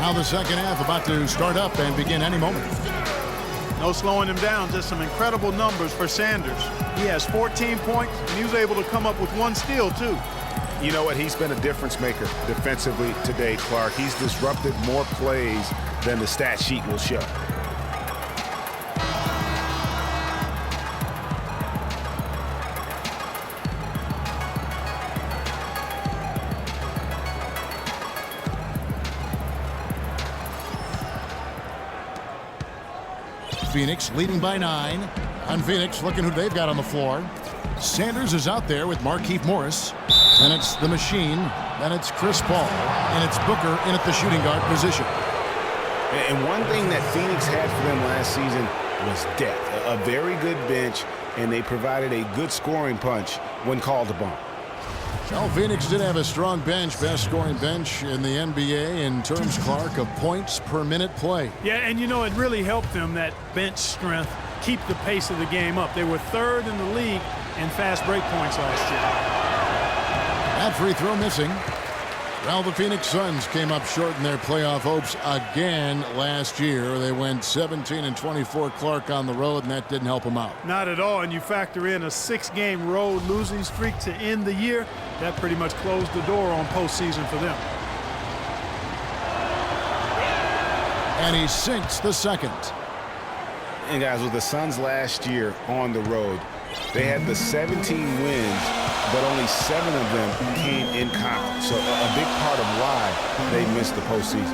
Now the second half about to start up and begin any moment. No slowing him down, just some incredible numbers for Sanders. He has 14 points, and he was able to come up with 1 steal, too. You know what? He's been a difference maker defensively today, Clark. He's disrupted more plays than the stat sheet will show. Phoenix leading by 9. On Phoenix, looking who they've got on the floor. Sanders is out there with Markieff Morris. And it's the machine. Then it's Chris Paul. And it's Booker in at the shooting guard position. And one thing that Phoenix had for them last season was depth. A very good bench, and they provided a good scoring punch when called upon. Well, Phoenix did have a strong bench, best scoring bench in the NBA in terms, Clark, of points per minute play. Yeah, and you know, it really helped them, that bench strength, keep the pace of the game up. They were 3rd in the league in fast break points last year. That free throw missing. Well, the Phoenix Suns came up short in their playoff hopes again last year. They went 17-24, Clark, on the road, and that didn't help them out. Not at all, and you factor in a 6-game road losing streak to end the year. That pretty much closed the door on postseason for them. And he sinks the second. And guys, with the Suns last year on the road, they had the 17 wins, but only 7 of them came in conference. So a big part of why they missed the postseason.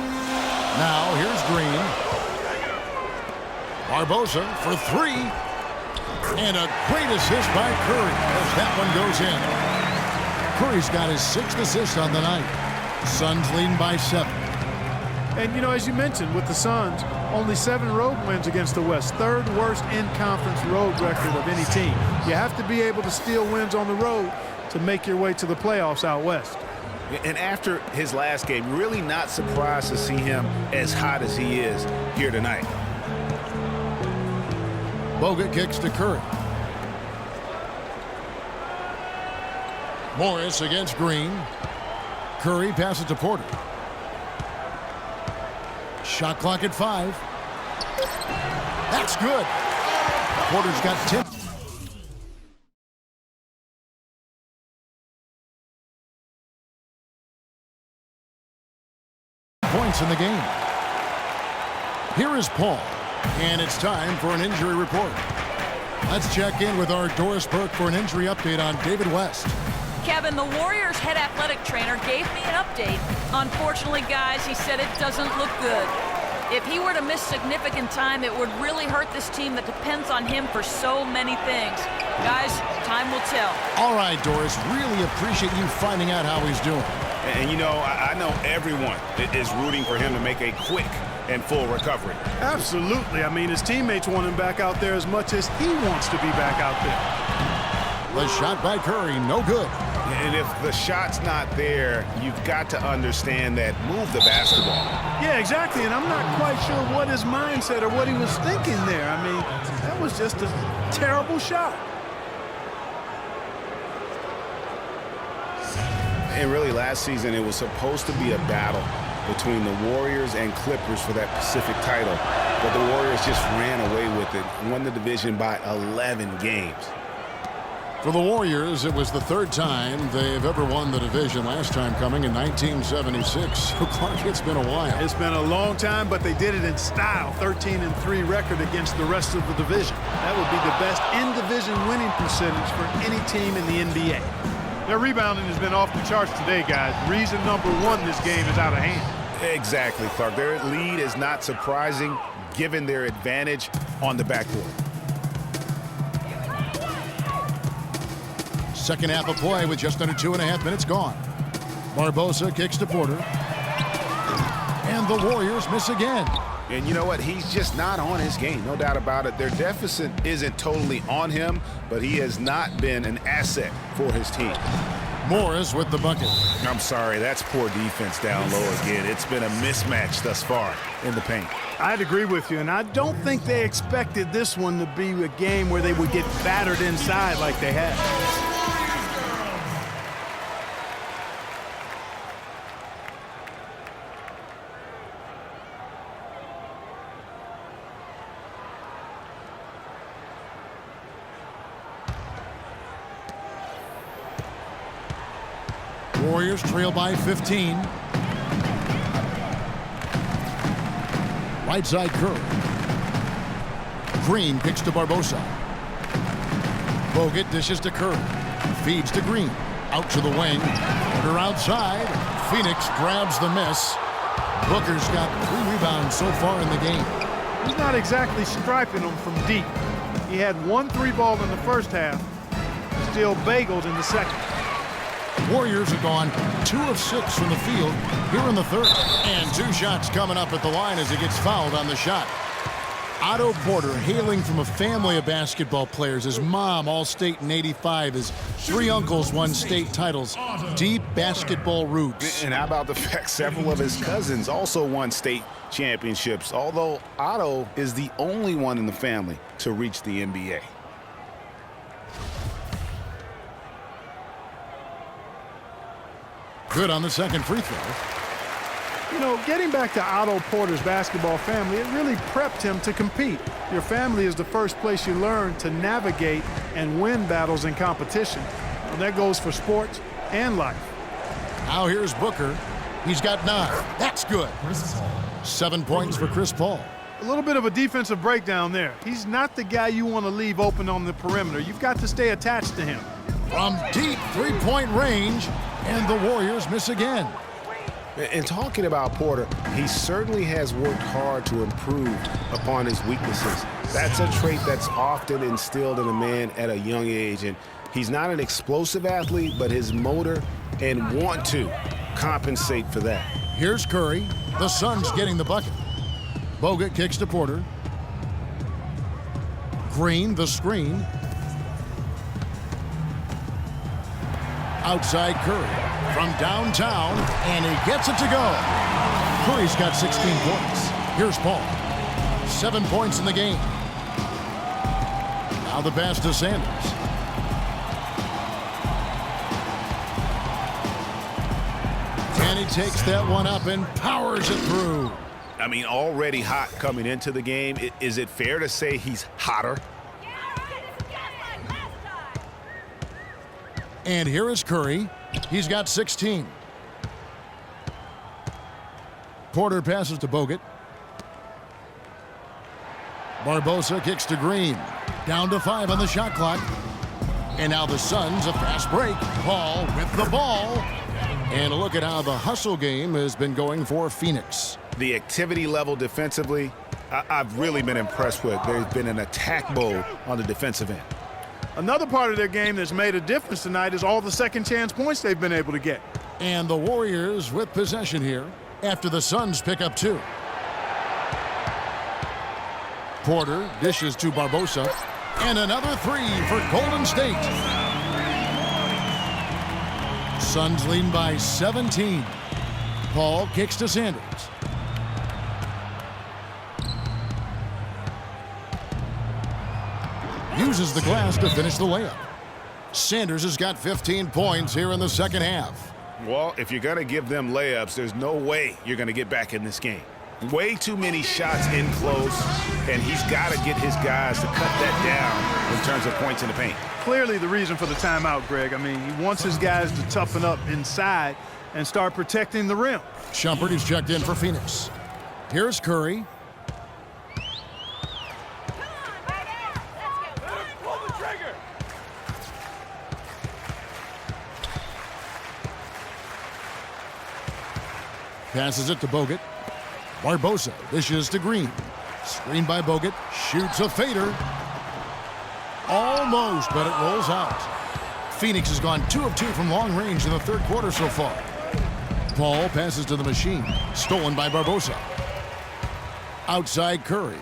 Now here's Green. Barbosa for 3. And a great assist by Curry as that one goes in. Curry's got his 6th assist on the night. Suns leading by 7. And, you know, as you mentioned, with the Suns, only 7 road wins against the West. 3rd worst in-conference road record of any team. You have to be able to steal wins on the road to make your way to the playoffs out west. And after his last game, really not surprised to see him as hot as he is here tonight. Bogut kicks to Curry. Morris against Green. Curry passes to Porter. Shot clock at 5. That's good. Porter's got 10 points in the game. Here is Paul, and it's time for an injury report. Let's check in with our Doris Burke for an injury update on David West. Kevin, the Warriors' head athletic trainer gave me an update. Unfortunately, guys, he said it doesn't look good. If he were to miss significant time, it would really hurt this team that depends on him for so many things. Guys, time will tell. All right, Doris, really appreciate you finding out how he's doing. And you know, I know everyone is rooting for him to make a quick and full recovery. Absolutely. I mean, his teammates want him back out there as much as he wants to be back out there. The shot by Curry, no good. And if the shot's not there, you've got to understand that move the basketball. Yeah, exactly. And I'm not quite sure what his mindset or what he was thinking there. I mean, that was just a terrible shot. And really, last season, it was supposed to be a battle between the Warriors and Clippers for that Pacific title. But the Warriors just ran away with it, won the division by 11 games. For the Warriors, it was the 3rd time they've ever won the division, last time coming in 1976. So, Clark, it's been a while. It's been a long time, but they did it in style. 13-3 record against the rest of the division. That would be the best in-division winning percentage for any team in the NBA. Their rebounding has been off the charts today, guys. Reason number 1, this game is out of hand. Exactly, Clark. Their lead is not surprising given their advantage on the backcourt. Second half of play with just under 2.5 minutes gone. Barbosa kicks to Porter. And the Warriors miss again. And you know what? He's just not on his game, no doubt about it. Their deficit isn't totally on him, but he has not been an asset for his team. Morris with the bucket. I'm sorry, that's poor defense down low again. It's been a mismatch thus far in the paint. I'd agree with you, and I don't think they expected this one to be a game where they would get battered inside like they have. Warriors trail by 15. Right side Curry. Green kicks to Barbosa. Bogut dishes to Curry. Feeds to Green. Out to the wing. Porter outside. Phoenix grabs the miss. Booker's got 3 rebounds so far in the game. He's not exactly striping them from deep. He had 1 3-ball in the first half. Still bageled in the second. Warriors have gone 2 of 6 from the field here in the third. And 2 shots coming up at the line as he gets fouled on the shot. Otto Porter, hailing from a family of basketball players. His mom, All-State in '85. His 3 uncles won state titles. Deep basketball roots. And how about the fact several of his cousins also won state championships, although Otto is the only one in the family to reach the NBA. Good on the second free throw. You know, getting back to Otto Porter's basketball family, it really prepped him to compete. Your family is the first place you learn to navigate and win battles in competition. And that goes for sports and life. Now here's Booker. He's got 9. That's good. 7 points for Chris Paul. A little bit of a defensive breakdown there. He's not the guy you want to leave open on the perimeter. You've got to stay attached to him. From deep 3-point range, and the Warriors miss again. And talking about Porter, he certainly has worked hard to improve upon his weaknesses. That's a trait that's often instilled in a man at a young age. And he's not an explosive athlete, but his motor and want to compensate for that. Here's Curry. The Suns getting the bucket. Bogut kicks to Porter. Green, the screen. Outside Curry. From downtown, and he gets it to go. Curry's got 16 points. Here's Paul. 7 points in the game. Now the pass to Sanders. And he takes that one up and powers it through. I mean, already hot coming into the game. Is it fair to say he's hotter? And here is Curry. He's got 16. Porter passes to Bogut. Barbosa kicks to Green. Down to 5 on the shot clock. And now the Suns, a fast break. Paul with the ball. And look at how the hustle game has been going for Phoenix. The activity level defensively, I've really been impressed with. There's been an attack mode on the defensive end. Another part of their game that's made a difference tonight is all the second chance points they've been able to get. And the Warriors with possession here after the Suns pick up 2. Porter dishes to Barbosa. And another 3 for Golden State. Suns leading by 17. Paul kicks to Sanders. Uses the glass to finish the layup. Sanders has got 15 points here in the second half. Well, if you're going to give them layups, there's no way you're going to get back in this game. Way too many shots in close, and he's got to get his guys to cut that down in terms of points in the paint. Clearly the reason for the timeout, Greg. I mean, he wants his guys to toughen up inside and start protecting the rim. Shumpert is checked in for Phoenix. Here's Curry. Passes it to Bogut. Barbosa dishes to Green. Screen by Bogut. Shoots a fader. Almost, but it rolls out. Phoenix has gone 2 of 2 from long range in the third quarter so far. Paul passes to the machine. Stolen by Barbosa. Outside Curry.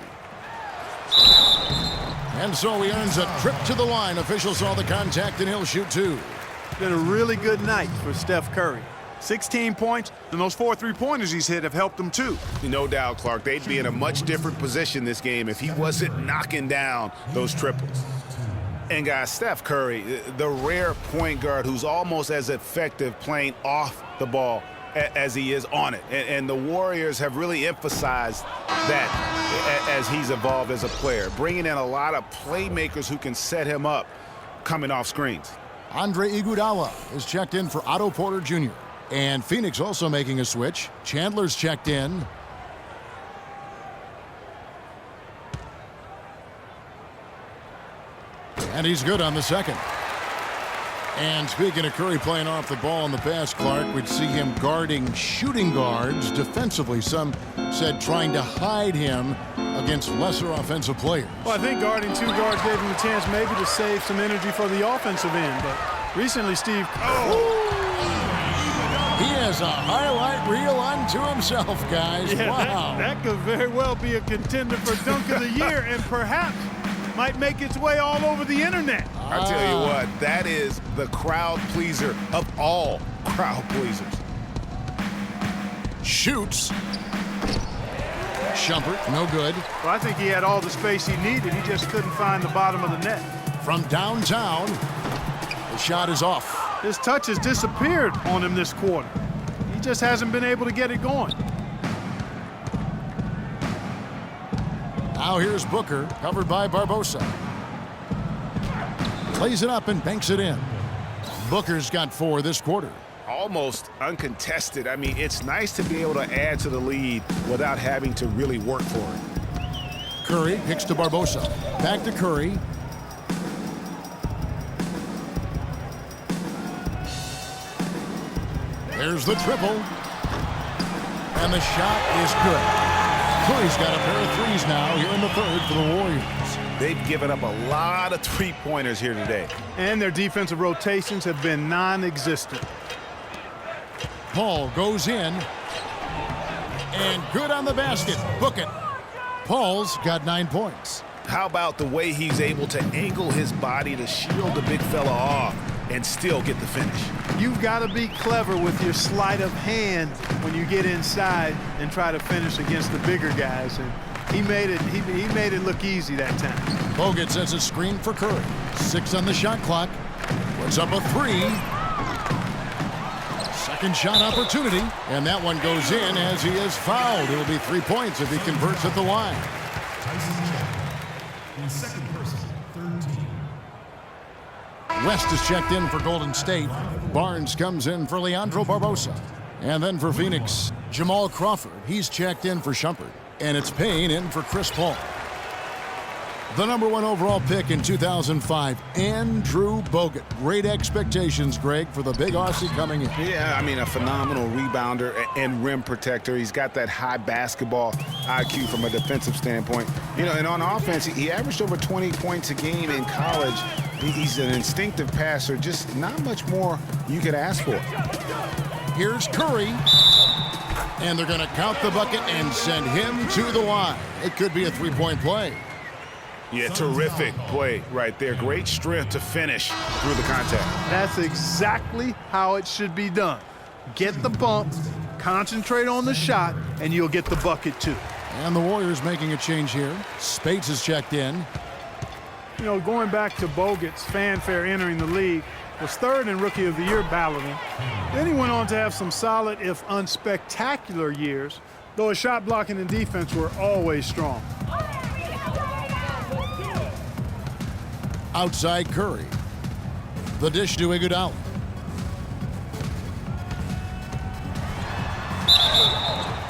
And so he earns a trip to the line. Officials saw the contact and he'll shoot 2. Been a really good night for Steph Curry. 16 points, and those 4 3-pointers he's hit have helped him too. No doubt, Clark. They'd be in a much different position this game if he wasn't knocking down those triples. And guys, Steph Curry, the rare point guard who's almost as effective playing off the ball as he is on it. And the Warriors have really emphasized that as he's evolved as a player, bringing in a lot of playmakers who can set him up coming off screens. Andre Iguodala is checked in for Otto Porter Jr. And Phoenix also making a switch. Chandler's checked in. And he's good on the second. And speaking of Curry playing off the ball in the pass, Clark, we'd see him guarding shooting guards defensively. Some said trying to hide him against lesser offensive players. Well, I think guarding two guards gave him a chance maybe to save some energy for the offensive end. But recently, Steve... He has a highlight reel unto himself, guys. Yeah, wow. That could very well be a contender for Dunk of the Year and perhaps might make its way all over the internet. I tell you what, that is the crowd pleaser of all crowd pleasers. Shoots. Shumpert, no good. Well, I think he had all the space he needed. He just couldn't find the bottom of the net. From downtown, the shot is off. His touch has disappeared on him this quarter. He just hasn't been able to get it going. Now here's Booker, covered by Barbosa. Plays it up and banks it in. Booker's got 4 this quarter. Almost uncontested. I mean, it's nice to be able to add to the lead without having to really work for it. Curry kicks to Barbosa. Back to Curry. There's the triple. And the shot is good. Curry's got a pair of threes now here in the third for the Warriors. They've given up a lot of three-pointers here today. And their defensive rotations have been non-existent. Paul goes in. And good on the basket. Book it. Paul's got 9 points. How about the way he's able to angle his body to shield the big fella off and still get the finish? You've got to be clever with your sleight of hand when you get inside and try to finish against the bigger guys. And he made it look easy that time. Bogut sets a screen for Curry. 6 on the shot clock. Puts up a 3. Second shot opportunity. And that one goes in as he is fouled. It'll be 3 points if he converts at the line. Second person, 13. West is checked in for Golden State. Barnes comes in for Leandro Barbosa. And then for Phoenix, Jamal Crawford. He's checked in for Shumpert. And it's Payne in for Chris Paul. The #1 overall pick in 2005, Andrew Bogut. Great expectations, Greg, for the big Aussie coming in. Yeah, I mean, a phenomenal rebounder and rim protector. He's got that high basketball IQ from a defensive standpoint. You know, and on offense, he averaged over 20 points a game in college. He's an instinctive passer, just not much more you could ask for. Here's Curry. And they're going to count the bucket and send him to the line. It could be a 3-point play. Yeah, terrific play right there. Great strength to finish through the contact. That's exactly how it should be done. Get the bump, concentrate on the shot, and you'll get the bucket too. And the Warriors making a change here. Speights is checked in. You know, going back to Bogut's fanfare entering the league, was 3rd in Rookie of the Year balloting. Then he went on to have some solid, if unspectacular, years, though his shot blocking and defense were always strong. Outside Curry. The dish to Iguodala.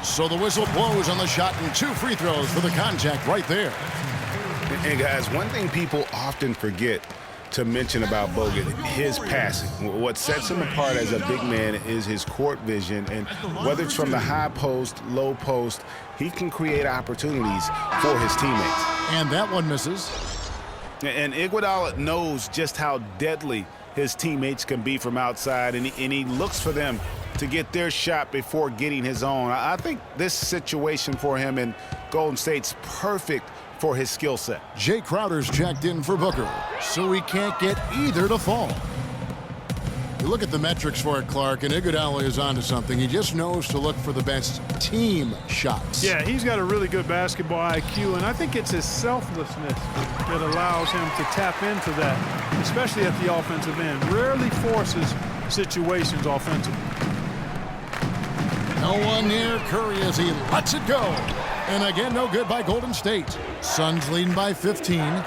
So the whistle blows on the shot and 2 free throws for the contact right there. And guys, one thing people often forget to mention about Bogut, his passing. What sets him apart as a big man is his court vision, and whether it's from the high post, low post, he can create opportunities for his teammates. And that one misses. And Iguodala knows just how deadly his teammates can be from outside, and he looks for them to get their shot before getting his own. I think this situation for him in Golden State's perfect for his skill set. Jay Crowder's checked in for Booker, so he can't get either to fall. You look at the metrics for it, Clark, and Iguodala is onto something. He just knows to look for the best team shots. Yeah, he's got a really good basketball IQ, and I think it's his selflessness that allows him to tap into that, especially at the offensive end. Rarely forces situations offensively. No one near Curry as he lets it go. And again, no good by Golden State. Suns leading by 15.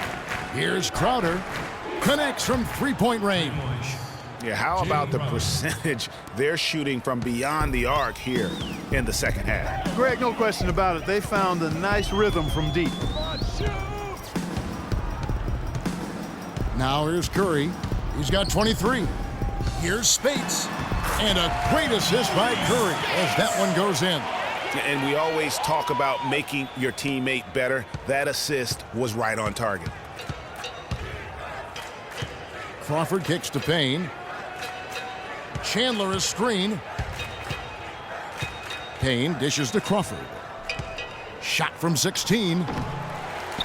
Here's Crowder. Connects from 3-point range. Yeah, how about the percentage they're shooting from beyond the arc here in the second half? Greg, no question about it. They found a nice rhythm from deep. Now here's Curry. He's got 23. Here's Spates. And a great assist by Curry as that one goes in. And we always talk about making your teammate better. That assist was right on target. Crawford kicks to Payne. Chandler is screen. Payne dishes to Crawford. Shot from 16.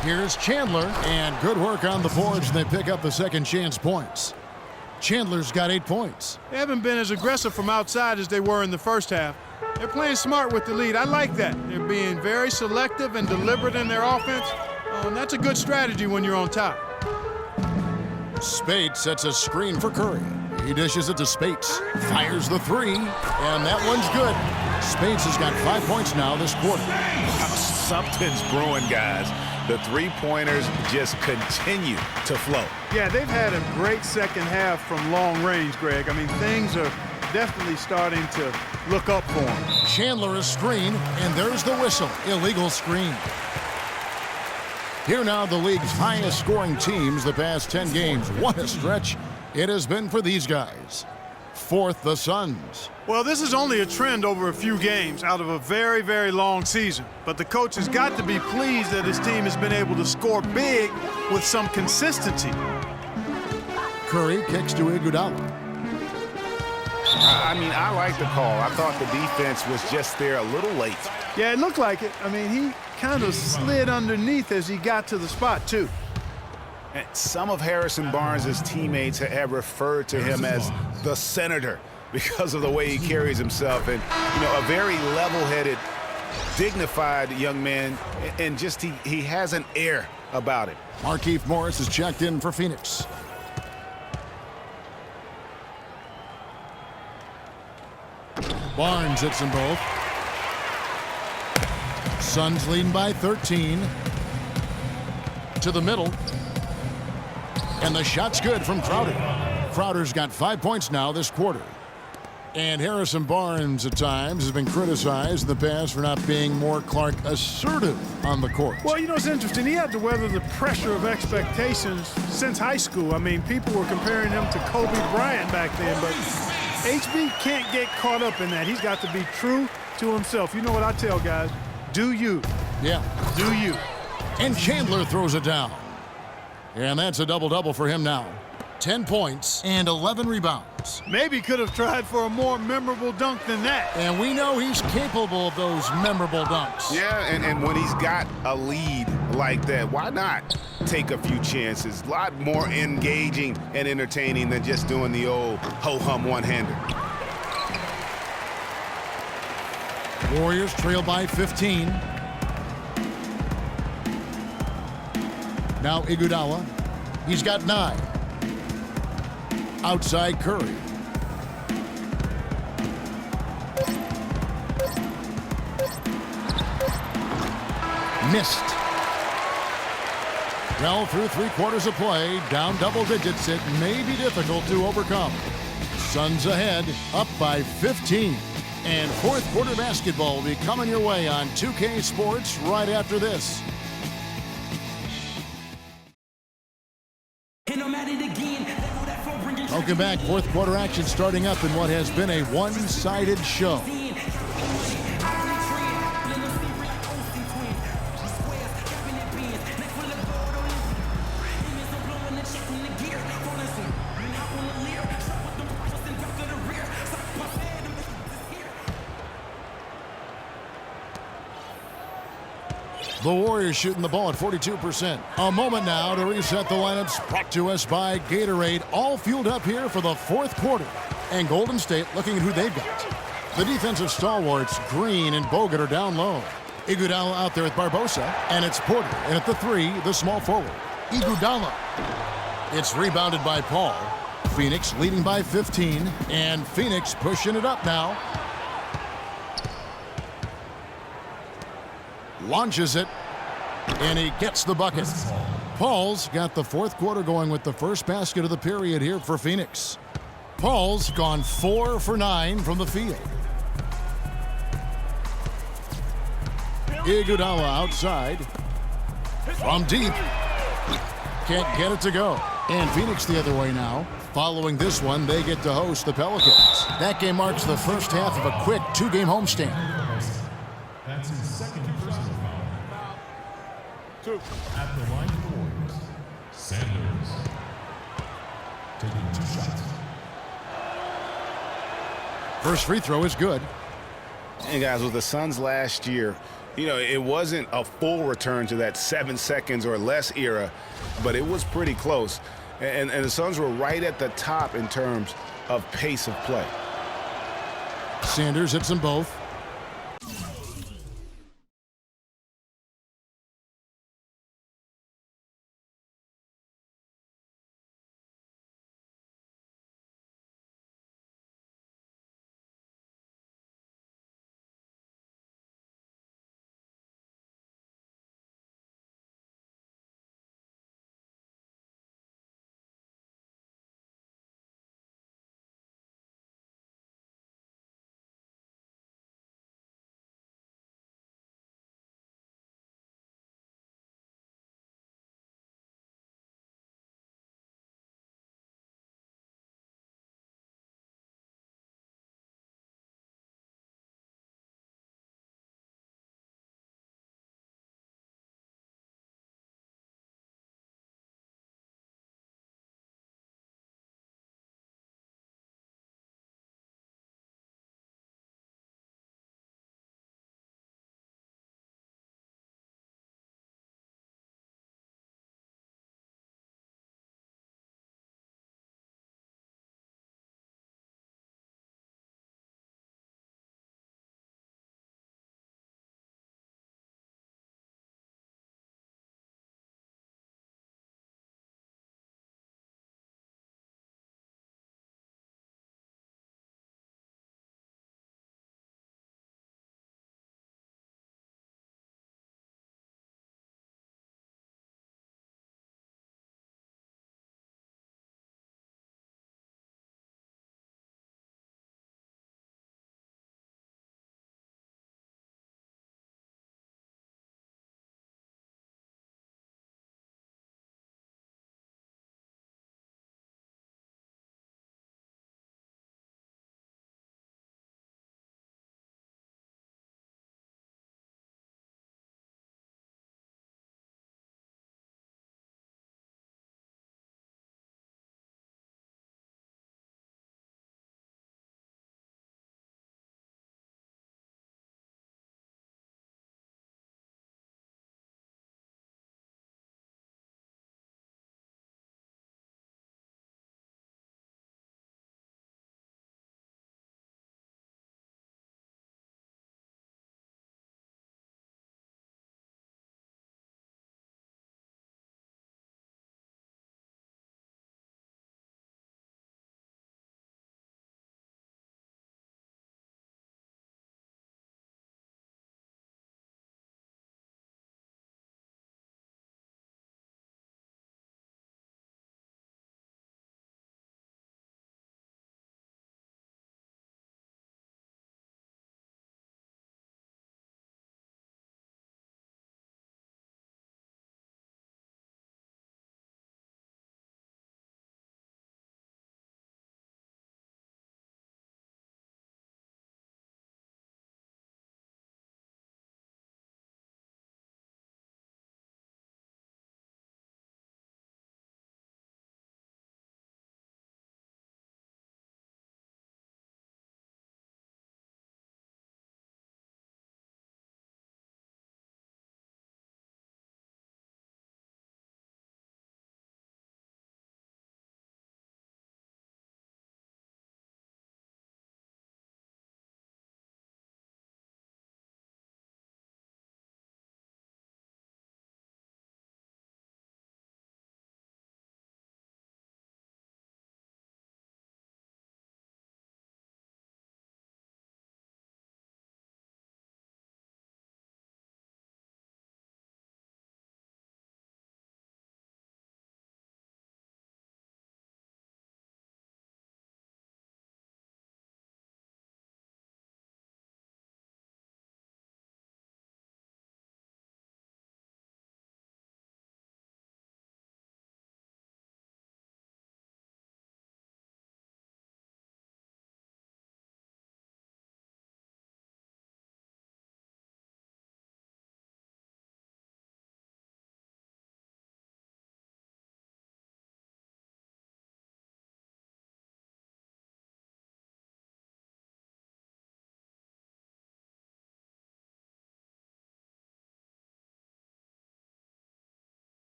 Here's Chandler, and good work on the boards, and they pick up the second chance points. Chandler's got 8 points. They haven't been as aggressive from outside as they were in the first half. They're playing smart with the lead. I like that. They're being very selective and deliberate in their offense. And that's a good strategy when you're on top. Spates sets a screen for Curry. He dishes it to Spates. Fires the three, and that one's good. Spates has got 5 points now this quarter. Something's brewing, guys. The three-pointers just continue to flow. Yeah, they've had a great second half from long range, Greg. I mean, things are definitely starting to look up for them. Chandler is screen, and there's the whistle. Illegal screen. Here now, the league's highest scoring teams the past 10 games. What a stretch it has been for these guys. Fourth, the Suns. Well, this is only a trend over a few games out of a very, very long season. But the coach has got to be pleased that his team has been able to score big with some consistency. Curry kicks to Iguodala. I mean, I like the call. I thought the defense was just there a little late. Yeah, it looked like it. I mean, he kind of slid underneath as he got to the spot, too. And some of Harrison Barnes' teammates have referred to him as the senator because of the way he carries himself. And, you know, a very level-headed, dignified young man, and just he has an air about it. Markieff Morris is checked in for Phoenix. Barnes hits them both. Suns leading by 13. To the middle. And the shot's good from Crowder. Crowder's got 5 points now this quarter. And Harrison Barnes at times has been criticized in the past for not being more Clark assertive on the court. Well, you know, it's interesting. He had to weather the pressure of expectations since high school. I mean, people were comparing him to Kobe Bryant back then, but HB can't get caught up in that. He's got to be true to himself. You know what I tell guys? Do you. Yeah. Do you. And Chandler throws it down. And that's a double-double for him now. 10 points and 11 rebounds. Maybe could have tried for a more memorable dunk than that. And we know he's capable of those memorable dunks. Yeah, and when he's got a lead like that, why not take a few chances? A lot more engaging and entertaining than just doing the old ho-hum one-hander. Warriors trail by 15. Now Iguodala. He's got 9. Outside Curry. Missed. Well, through 3/4 of play, down double digits, it may be difficult to overcome. Suns ahead, up by 15. And fourth quarter basketball will be coming your way on 2K Sports right after this. Welcome back. Fourth quarter action starting up in what has been a one-sided show. The Warriors shooting the ball at 42%. A moment now to reset the lineups, brought to us by Gatorade. All fueled up here for the fourth quarter. And Golden State looking at who they've got. The defensive stalwarts, Green and Bogut, are down low. Iguodala out there with Barbosa. And it's Porter. And at the 3, the small forward, Iguodala. It's rebounded by Paul. Phoenix leading by 15. And Phoenix pushing it up now. Launches it, and he gets the bucket. Paul's got the fourth quarter going with the first basket of the period here for Phoenix. Paul's gone 4 for 9 from the field. Iguodala outside. From deep. Can't get it to go. And Phoenix the other way now. Following this one, they get to host the Pelicans. That game marks the first half of a quick 2-game homestand. That's his second personal foul. At the line for the Warriors, Sanders. Taking 2 shots. First free throw is good. And guys, with the Suns last year, you know, it wasn't a full return to that 7 seconds or less era, but it was pretty close. And the Suns were right at the top in terms of pace of play. Sanders hits them both.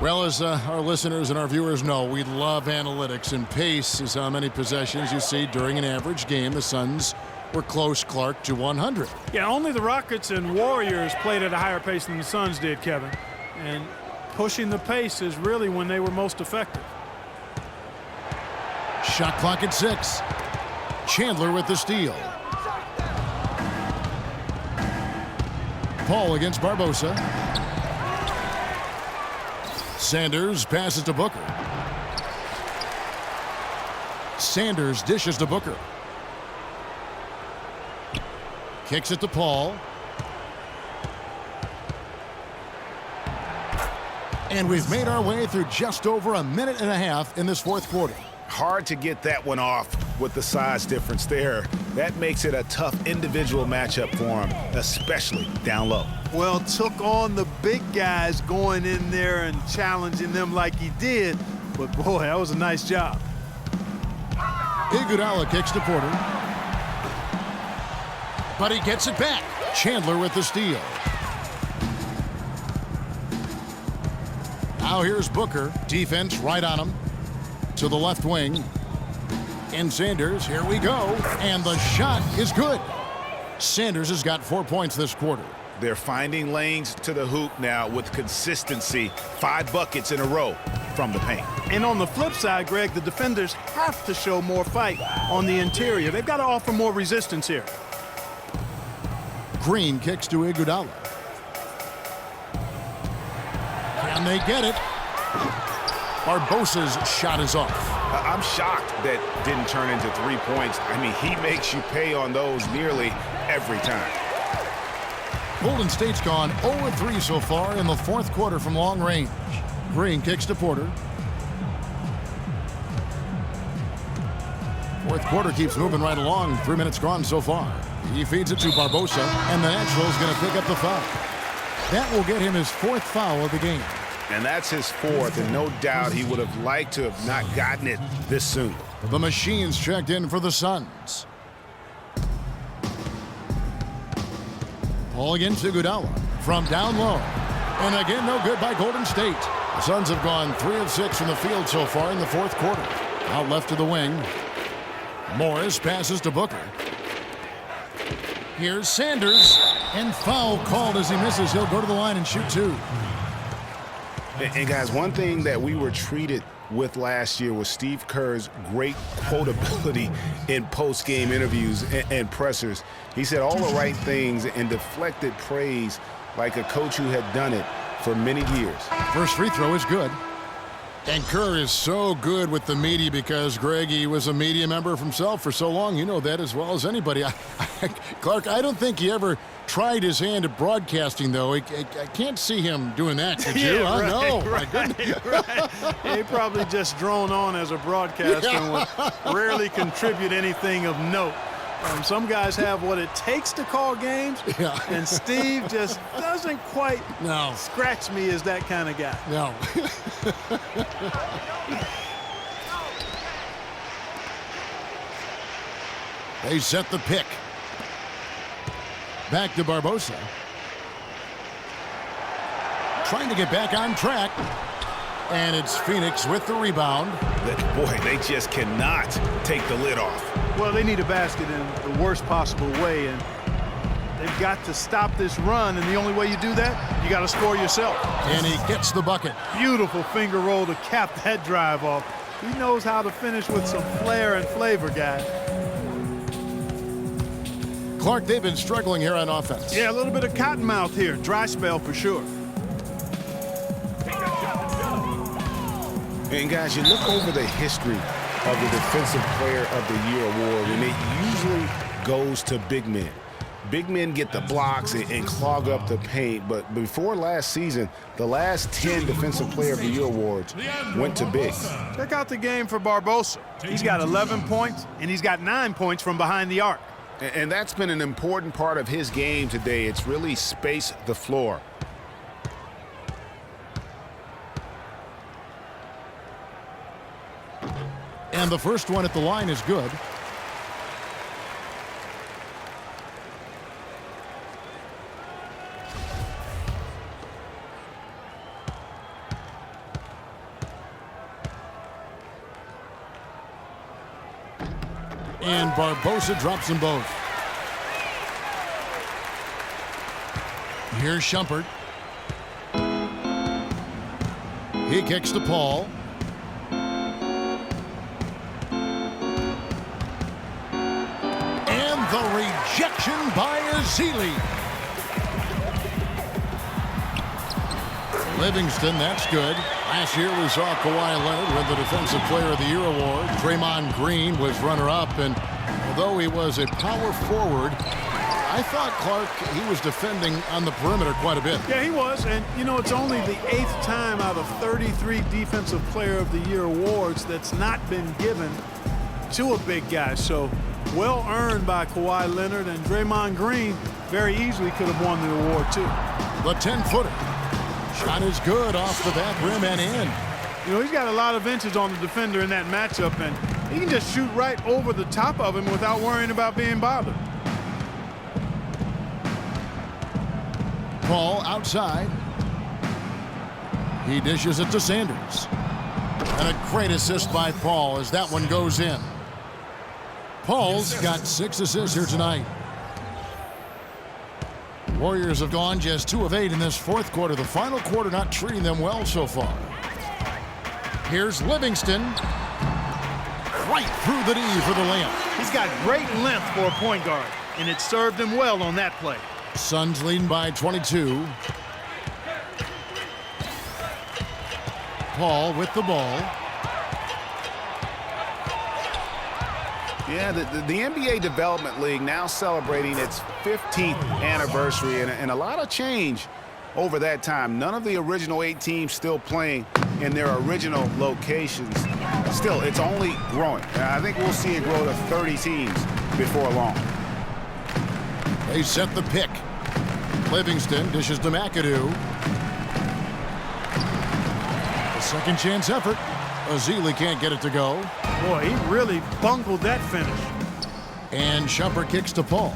Well, as our listeners and our viewers know, we love analytics, and pace is how many possessions you see during an average game. The Suns were close, Clark, to 100. Yeah, only the Rockets and Warriors played at a higher pace than the Suns did, Kevin. And pushing the pace is really when they were most effective. Shot clock at 6. Chandler with the steal. Paul against Barbosa. Sanders passes to Booker. Sanders dishes to Booker. Kicks it to Paul. And we've made our way through just over a minute and a half in this fourth quarter. Hard to get that one off with the size difference there. That makes it a tough individual matchup for him, especially down low. Well, took on the big guys going in there and challenging them like he did. But, boy, that was a nice job. Iguodala kicks to Porter. But he gets it back. Chandler with the steal. Now here's Booker. Defense right on him. To the left wing. And Sanders, here we go. And the shot is good. Sanders has got 4 points this quarter. They're finding lanes to the hoop now with consistency. 5 buckets in a row from the paint. And on the flip side, Greg, the defenders have to show more fight on the interior. They've got to offer more resistance here. Green kicks to Iguodala. Can they get it? Barbosa's shot is off. I'm shocked that didn't turn into 3 points. I mean, he makes you pay on those nearly every time. Golden State's gone 0-3 so far in the fourth quarter from long range. Green kicks to Porter. Fourth quarter keeps moving right along. 3 minutes gone so far. He feeds it to Barbosa, and the natural is going to pick up the foul. That will get him his 4th foul of the game. And that's his 4th, and no doubt he would have liked to have not gotten it this soon. The machine's checked in for the Suns. Paul against Iguodala from down low. And again, no good by Golden State. The Suns have gone 3 of 6 from the field so far in the fourth quarter. Out left to the wing. Morris passes to Booker. Here's Sanders. And foul called as he misses. He'll go to the line and shoot 2. And guys, one thing that we were treated with last year was Steve Kerr's great quotability in post-game interviews and pressers. He said all the right things and deflected praise like a coach who had done it for many years. First free throw is good. And Kerr is so good with the media because, Greg, he was a media member himself for so long. You know that as well as anybody. Clark, I don't think he ever tried his hand at broadcasting, though. I can't see him doing that, could you? Yeah, right, no. Right, right. Yeah, he probably just drone on as a broadcaster and would rarely contribute anything of note. Some guys have what it takes to call games, and Steve just doesn't quite scratch me as that kind of guy. No. They set the pick. Back to Barbosa. Trying to get back on track. And it's Phoenix with the rebound. Boy, they just cannot take the lid off. Well, they need a basket in the worst possible way, and they've got to stop this run, and the only way you do that, you got to score yourself. And he gets the bucket. Beautiful finger roll to cap that drive off. He knows how to finish with some flair and flavor, guys. Clark, they've been struggling here on offense. Yeah, a little bit of cottonmouth here. Dry spell for sure. And guys, you look over the history of the Defensive Player of the Year award, and it usually goes to big men. Big men get the blocks and clog up the paint, but before last season, the last 10 Defensive Player of the Year awards went to bigs. Check out the game for Barbosa. He's got 11 points, and he's got 9 points from behind the arc. And that's been an important part of his game today. It's really spaced the floor. And the first one at the line is good. And Barbosa drops them both. Here's Shumpert. He kicks to Paul. And the rejection by Ezeli. Livingston, that's good. Last year we saw Kawhi Leonard win the Defensive Player of the Year award. Draymond Green was runner-up, and although he was a power forward, I thought, Clark, he was defending on the perimeter quite a bit. Yeah, he was, and you know, it's only the 8th time out of 33 Defensive Player of the Year awards that's not been given to a big guy. So well earned by Kawhi Leonard, and Draymond Green very easily could have won the award too. The 10-footer. Shot is good off the back rim and in. You know, he's got a lot of inches on the defender in that matchup, and he can just shoot right over the top of him without worrying about being bothered. Paul outside. He dishes it to Sanders. And a great assist by Paul as that one goes in. Paul's got 6 assists here tonight. Warriors have gone just 2 of 8 in this fourth quarter. The final quarter not treating them well so far. Here's Livingston. Right through the knee for the layup. He's got great length for a point guard, and it served him well on that play. Suns leading by 22. Paul with the ball. Yeah, the NBA Development League now celebrating its 15th anniversary, and a lot of change over that time. None of the original 8 teams still playing in their original locations. Still, it's only growing. I think we'll see it grow to 30 teams before long. They set the pick. Livingston dishes to McAdoo. A second chance effort. Ezeli can't get it to go. Boy, he really bungled that finish. And Shumpert kicks to Paul.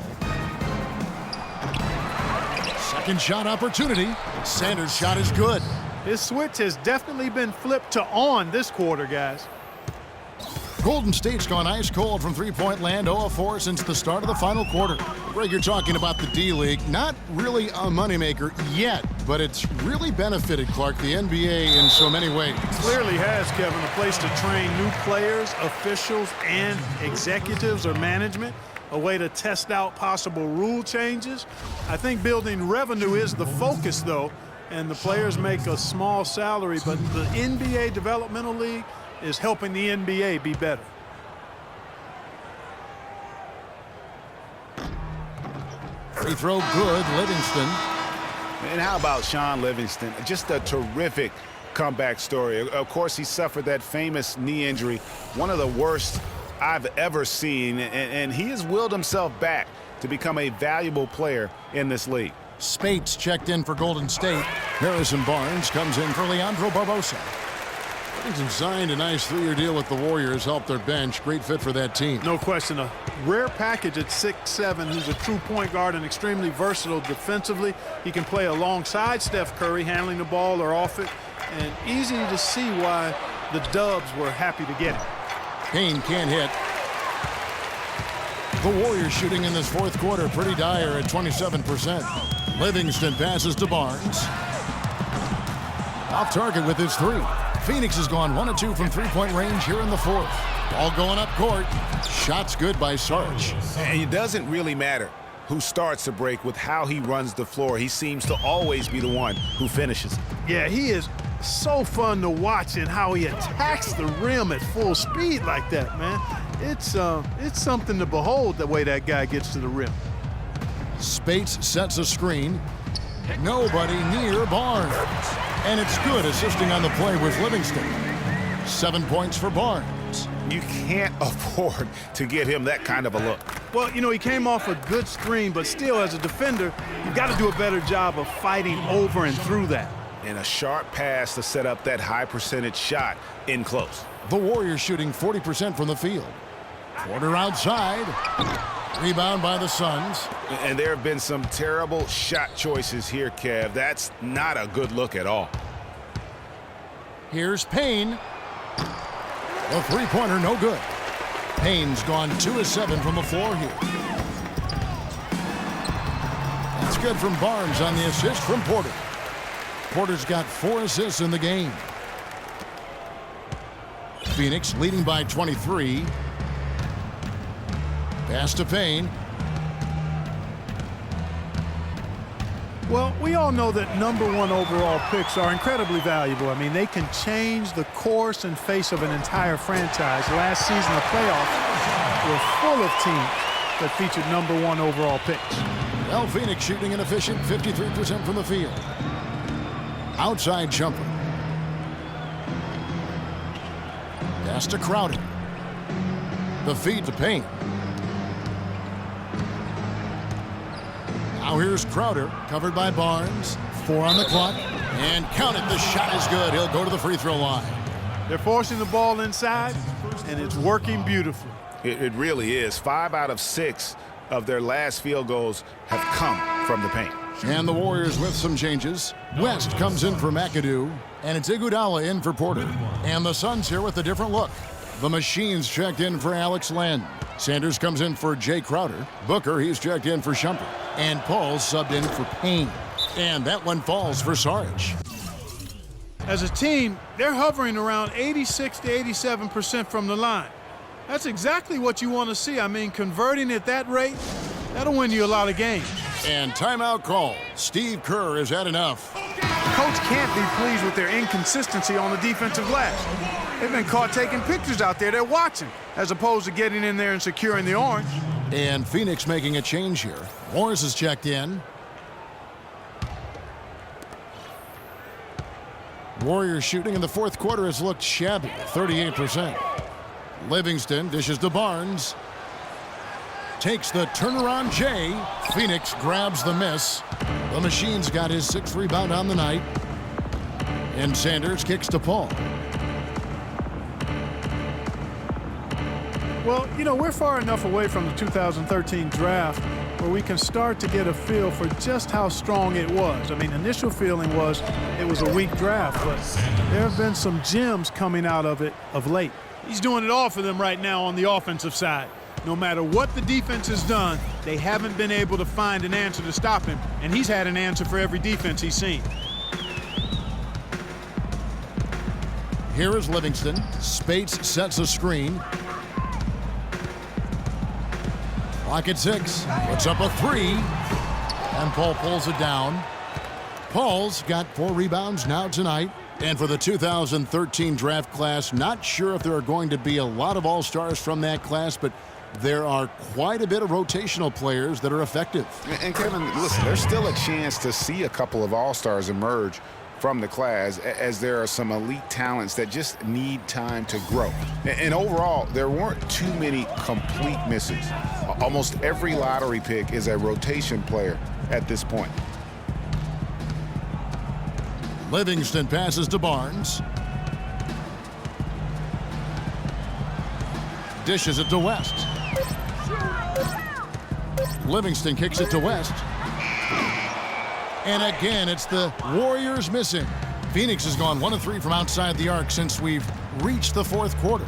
Second shot opportunity. Sanders' shot is good. His switch has definitely been flipped to on this quarter, guys. Golden State's gone ice cold from three-point land, 0-4 since the start of the final quarter. Greg, you're talking about the D-League. Not really a moneymaker yet, but it's really benefited, Clark, the NBA in so many ways. Clearly has, Kevin, a place to train new players, officials, and executives or management. A way to test out possible rule changes. I think building revenue is the focus, though, and the players make a small salary, but the NBA Developmental League is helping the NBA be better. Free throw good, Livingston. And how about Sean Livingston? Just a terrific comeback story. Of course, he suffered that famous knee injury, one of the worst I've ever seen, and he has willed himself back to become a valuable player in this league. Spates checked in for Golden State. Harrison Barnes comes in for Leandro Barbosa. Livingston signed a nice 3-year deal with the Warriors, helped their bench. Great fit for that team. No question. A rare package at 6'7", who's a true point guard and extremely versatile defensively. He can play alongside Steph Curry, handling the ball or off it, and easy to see why the Dubs were happy to get him. Payne can't hit. The Warriors shooting in this fourth quarter pretty dire at 27%. Livingston passes to Barnes. Off target with his 3. Phoenix has gone 1 of 2 from three-point range here in the fourth. Ball going up court. Shots good by Sarge. And it doesn't really matter who starts the break with how he runs the floor. He seems to always be the one who finishes. Yeah, he is so fun to watch and how he attacks the rim at full speed like that, man. It's something to behold the way that guy gets to the rim. Spates sets a screen. Nobody near Barnes. And it's good, assisting on the play with Livingston. 7 points for Barnes. You can't afford to get him that kind of a look. Well, you know, he came off a good screen, but still, as a defender, you've got to do a better job of fighting over and through that. And a sharp pass to set up that high percentage shot in close. The Warriors shooting 40% from the field. Porter outside. Rebound by the Suns. And there have been some terrible shot choices here, Kev. That's not a good look at all. Here's Payne. The three-pointer no good. Payne's gone 2 of 7 from the floor here. That's good from Barnes on the assist from Porter. Porter's got 4 assists in the game. Phoenix leading by 23. Pass to Payne. Well, we all know that #1 overall picks are incredibly valuable. I mean, they can change the course and face of an entire franchise. Last season, the playoffs were full of teams that featured #1 overall picks. Well, Phoenix shooting an efficient 53% from the field. Outside jumper. Pass to Crowder. The feed to Payne. Now here's Crowder, covered by Barnes. 4 on the clock. And count it, the shot is good. He'll go to the free throw line. They're forcing the ball inside, and it's working beautifully. It really is. 5 out of 6 of their last field goals have come from the paint. And the Warriors with some changes. West comes in for McAdoo, and it's Iguodala in for Porter. And the Suns here with a different look. The Machines checked in for Alex Len. Sanders comes in for Jay Crowder. Booker, he's checked in for Shumpert. And Paul's subbed in for Payne. And that one falls for Sarge. As a team, they're hovering around 86 to 87% from the line. That's exactly what you want to see. I mean, converting at that rate, that'll win you a lot of games. And timeout call. Steve Kerr has had enough. Coach can't be pleased with their inconsistency on the defensive glass. They've been caught taking pictures out there. They're watching, as opposed to getting in there and securing the orange. And Phoenix making a change here. Morris is checked in. Warriors shooting in the fourth quarter has looked shabby, 38%. Livingston dishes to Barnes. Takes the turnaround Jay. Phoenix grabs the miss. The Machine's got his 6th rebound on the night. And Sanders kicks to Paul. Well, you know, we're far enough away from the 2013 draft where we can start to get a feel for just how strong it was. I mean, initial feeling was it was a weak draft, but there have been some gems coming out of it of late. He's doing it all for them right now on the offensive side. No matter what the defense has done, they haven't been able to find an answer to stop him, and he's had an answer for every defense he's seen. Here is Livingston. Spates sets a screen. Clock at 6. Puts up a 3. And Paul pulls it down. Paul's got 4 rebounds now tonight. And for the 2013 draft class, not sure if there are going to be a lot of all-stars from that class, but there are quite a bit of rotational players that are effective. And Kevin, listen, there's still a chance to see a couple of all-stars emerge from the class, as there are some elite talents that just need time to grow. And overall, there weren't too many complete misses. Almost every lottery pick is a rotation player at this point. Livingston passes to Barnes. Dishes it to West. Livingston kicks it to West. And again, it's the Warriors missing. Phoenix has gone 1 of 3 from outside the arc since we've reached the fourth quarter.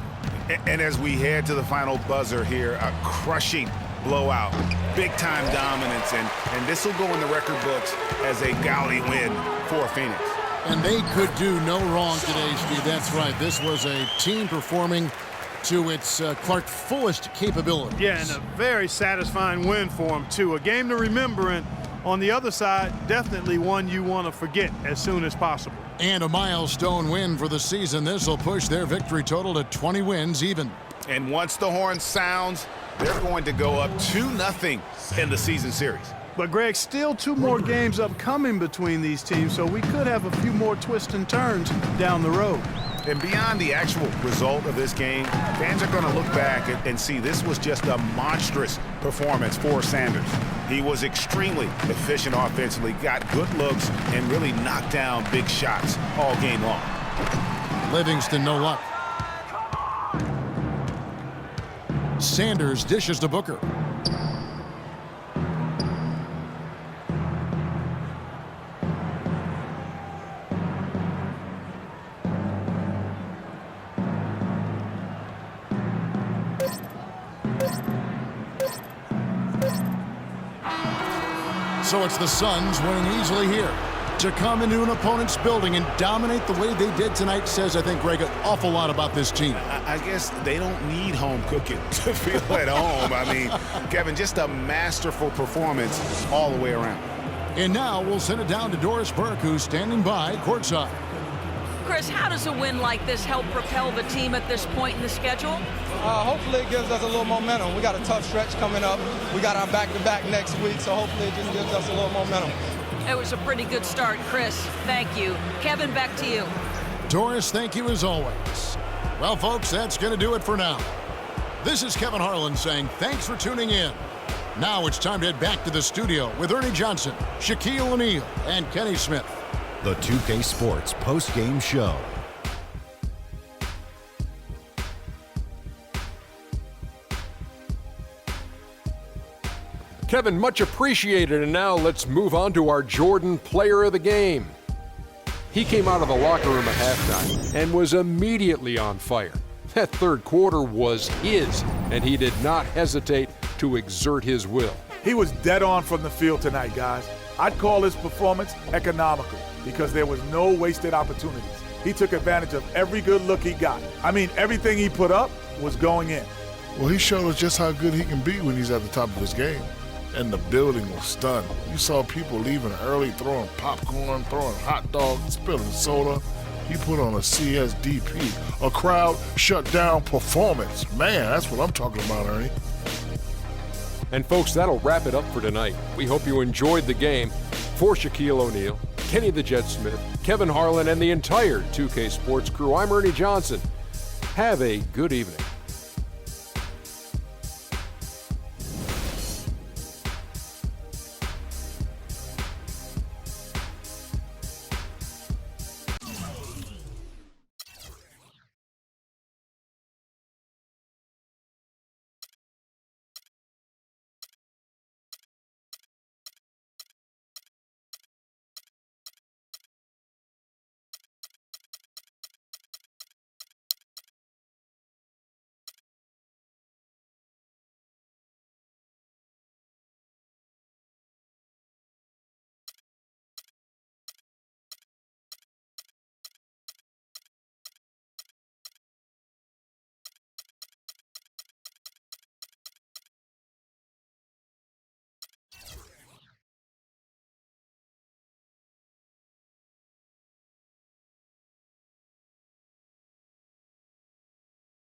And as we head to the final buzzer here, a crushing blowout, big-time dominance, and this will go in the record books as a gaudy win for Phoenix. And they could do no wrong today, Steve. That's right. This was a team performing to its Clark fullest capabilities. Yeah, and a very satisfying win for them, too. A game to remember, and on the other side, definitely one you want to forget as soon as possible. And a milestone win for the season. This will push their victory total to 20 wins even. And once the horn sounds, they're going to go up 2-0 in the season series. But, Greg, still 2 more games upcoming between these teams, so we could have a few more twists and turns down the road. And beyond the actual result of this game, fans are going to look back and see this was just a monstrous performance for Sanders. He was extremely efficient offensively, got good looks, and really knocked down big shots all game long. Livingston, no luck. Sanders dishes to Booker. So it's the Suns winning easily here. To come into an opponent's building and dominate the way they did tonight says, I think, Greg, an awful lot about this team. I guess they don't need home cooking to feel at home. I mean, Kevin, just a masterful performance all the way around. And now we'll send it down to Doris Burke, who's standing by courtside. Chris, how does a win like this help propel the team at this point in the schedule? Hopefully it gives us a little momentum. We got a tough stretch coming up. We got our back-to-back next week, so hopefully it just gives us a little momentum. It was a pretty good start, Chris. Thank you. Kevin, back to you. Doris, thank you as always. Well, folks, that's going to do it for now. This is Kevin Harlan saying thanks for tuning in. Now it's time to head back to the studio with Ernie Johnson, Shaquille O'Neal, and Kenny Smith. The 2K Sports post-game show. Kevin, much appreciated, and now let's move on to our Jordan Player of the Game. He came out of the locker room at halftime and was immediately on fire. That third quarter was his, and he did not hesitate to exert his will. He was dead on from the field tonight, guys. I'd call his performance economical because there was no wasted opportunities. He took advantage of every good look he got. I mean, everything he put up was going in. Well, he showed us just how good he can be when he's at the top of his game. And the building was stunned. You saw people leaving early, throwing popcorn, throwing hot dogs, spilling soda. He put on a CSDP, a crowd shut down performance. Man, that's what I'm talking about, Ernie. And folks, that'll wrap it up for tonight. We hope you enjoyed the game. For Shaquille O'Neal, Kenny the Jet Smith, Kevin Harlan, and the entire 2K Sports crew, I'm Ernie Johnson. Have a good evening.